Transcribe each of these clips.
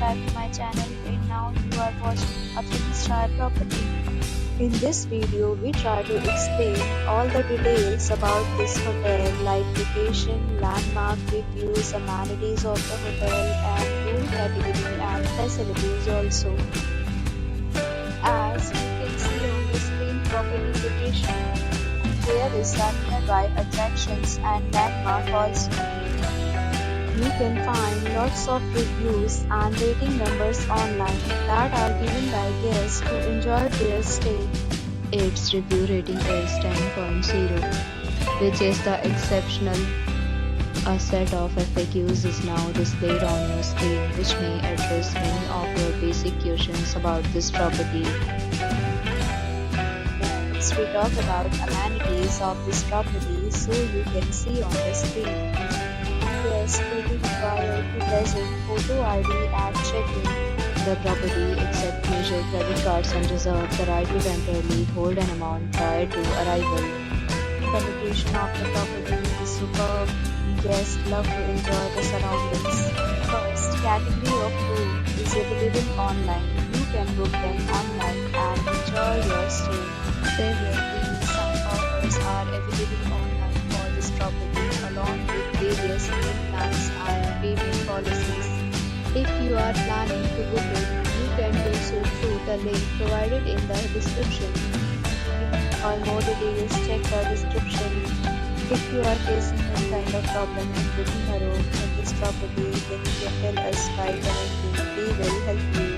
subscribe to my channel and now you are watching a 3-star property. In this video, we try to explain all the details about this hotel like location, landmark, reviews, amenities of the hotel and room category and facilities also. As you can see on the screen, property location. There is some nearby attractions and landmark also. You can find lots of reviews and rating numbers online that are given by guests who enjoyed their stay. Its review rating is 10.0, which is the exceptional. A set of FAQs is now displayed on your screen, which may address many of your basic questions about this property. Next, we talk about amenities of this property, so you can see on the screen. Guests will be required to present photo ID at check-in. The property accepts major credit cards and reserves the right to temporarily hold an amount prior to arrival. The location of the property is superb. Guests love to enjoy the surroundings. First, category of room is available online. You can book them online and enjoy your stay. Several deals and offers are available online for this property, along with various meal plans and payment policies. If you are planning to book it, you can do so through the link provided in the description. For more details, check the description. If you are facing any kind of problem in booking a room in this property, then you can tell us by commenting. We will help you.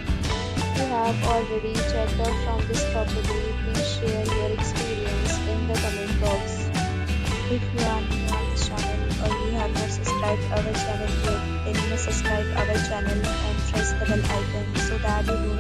If you have already checked out from this property, please share your experience in the comment box. If you are new on this channel or you have not subscribed our channel yet, then you must subscribe our channel and press the bell icon so that you do